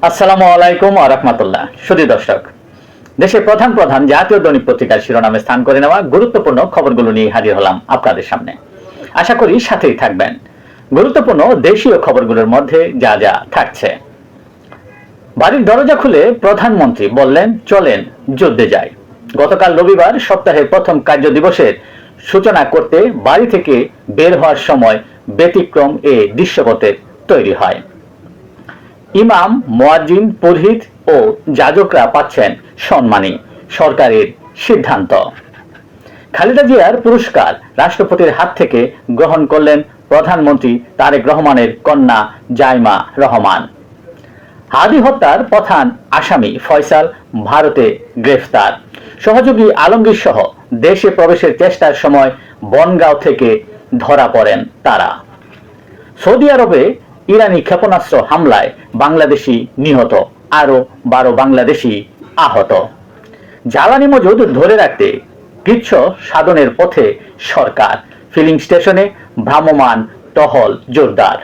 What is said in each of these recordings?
আসসালামু আলাইকুম ওয়া রাহমাতুল্লাহ। সুধী দর্শক, দেশের প্রধান প্রধান জাতীয় দৈনিক পত্রিকার শিরোনামে স্থান করে নেওয়া গুরুত্বপূর্ণ খবরগুলো নিয়ে হাজির হলাম আপনাদের সামনে। আশা করি সাথেই থাকবেন। গুরুত্বপূর্ণ দেশীয় খবরগুলোর মধ্যে যা যা থাকছে। বাড়ির দরজা খুলে প্রধানমন্ত্রী বললেন, চলেন যুদ্ধে যাই। গতকাল রবিবার সপ্তাহের প্রথম কার্য দিবসের সূচনা করতে বাড়ি থেকে বের হওয়ার সময় ব্যতিক্রম এ দৃশ্যপটের তৈরি হয়। ইমাম, মুয়াজ্জিন, পুরোহিত ও যাজকরা পাচ্ছেন সম্মানী সরকারের সিদ্ধান্ত। খালেদা জিয়ার পুরস্কার রাষ্ট্রপতির হাত থেকে গ্রহণ করলেন প্রধানমন্ত্রী তারেক রহমানের কন্যা জাইমা রহমান। হাদি হত্যার প্রধান আসামি ফয়সাল ভারতে গ্রেফতার। সহযোগী আলমগীর সহ দেশে প্রবেশের চেষ্টার সময় বনগাঁও থেকে ধরা পড়েন তারা। সৌদি আরবে ইরানি ক্ষেপণাস্ত্র হামলায় বাংলাদেশি নিহত, আরো 12 বাংলাদেশি আহত। জ্বালানি মজুদ ধরে রাখতে কৃচ্ছ সাধনের পথে সরকার। ফিলিং স্টেশনে ভ্রাম্যমাণ টহল জোরদার।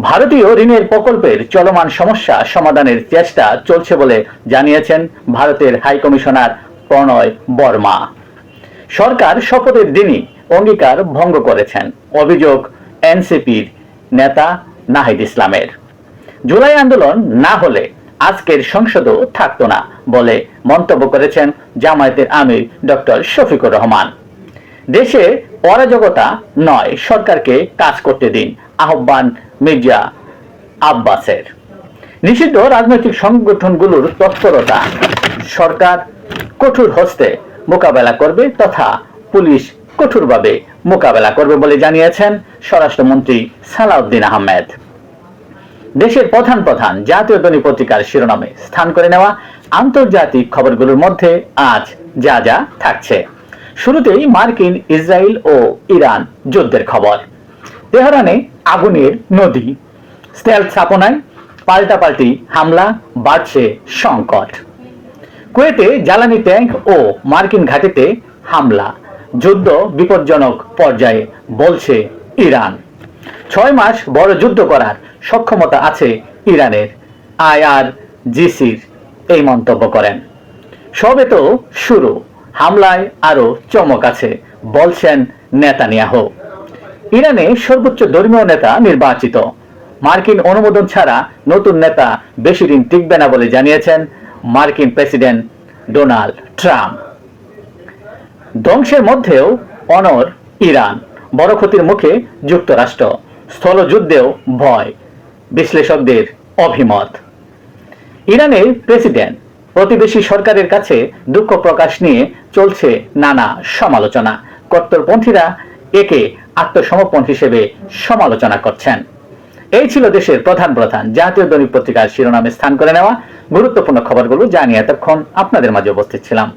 ভারতীয় ঋণের প্রকল্পের চলমান সমস্যা সমাধানের চেষ্টা চলছে বলে জানিয়েছেন ভারতের হাইকমিশনার প্রণয় বর্মা। সরকার শপথের দিনই অঙ্গীকার ভঙ্গ করেছেন, অভিযোগ এনসিপির নেতা নাহিদ ইসলামের। জুলাই আন্দোলন না হলে আজকের সংসদও থাকতো না বলে মন্তব্য করেছেন জামায়াতের আমির ডক্টর শফিকুর রহমান। দেশে অরাজকতা নয়, সরকারকে কাজ করতে দিন, আহ্বান মির্জা আব্বাসের। নিষিদ্ধ রাজনৈতিক সংগঠনগুলোর তৎপরতা, সরকার কঠোর হস্তে মোকাবেলা করবে তথা পুলিশ কঠোরভাবে মোকাবেলা করবে বলে জানিয়েছেন স্বরাষ্ট্রমন্ত্রী সালাউদ্দিন আহমেদ। দেশের প্রধান প্রধান জাতীয় দৈনিক পত্রিকার শিরোনামে স্থান করে নেওয়া আন্তর্জাতিক খবরগুলোর মধ্যে আজ যা যা থাকছে। শুরুতেই মার্কিন, ইসরায়েল ও ইরান যুদ্ধের খবর। তেহরানে আগুনের নদী, স্টেলথ স্থাপনায় পাল্টাপাল্টি হামলা, বাড়ছে সংকট। কুয়েতে জ্বালানি ট্যাঙ্ক ও মার্কিন ঘাঁটিতে হামলা, যুদ্ধ বিপজ্জনক পর্যায়ে বলছে ইরান। 6 মাস বড় যুদ্ধ করার সক্ষমতা আছে ইরানের, IRGCর এই মন্তব্য করেন। সবে তো শুরু, হামলায় আরো চমক আছে বলছেন নেতানিয়াহু। ইরানে সর্বোচ্চ ধর্মীয় নেতা নির্বাচিত, মার্কিন অনুমোদন ছাড়া নতুন নেতা বেশি দিন টিকবে না বলে জানিয়েছেন মার্কিন প্রেসিডেন্ট ডোনাল্ড ট্রাম্প। ধ্বংসের মধ্যেও অনর ইরান, বড় ক্ষতির মুখে যুক্তরাষ্ট্র, স্থলযুদ্ধেও ভয়, বিশ্লেষকদের অভিমত। ইরানের প্রেসিডেন্ট প্রতিবেশী সরকারের কাছে দুঃখ প্রকাশ নিয়ে চলছে নানা সমালোচনা। কট্টরপন্থীরা একে আত্মসমর্পণ হিসেবে সমালোচনা করছেন। এই ছিল দেশের প্রধান প্রধান জাতীয় দৈনিক পত্রিকার শিরোনামে স্থান করে নেওয়া গুরুত্বপূর্ণ খবরগুলো, যা নিয়ে এতক্ষণ আপনাদের মাঝে উপস্থিত ছিলাম।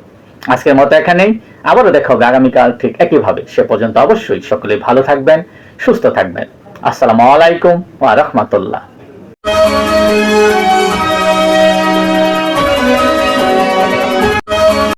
আজকের মতো এখানেই, আবারও দেখা হবে আগামীকাল ঠিক একইভাবে। সে পর্যন্ত অবশ্যই সকলে ভালো থাকবেন, সুস্থ থাকবেন। আসসালামু আলাইকুম ওয়া রাহমাতুল্লাহ।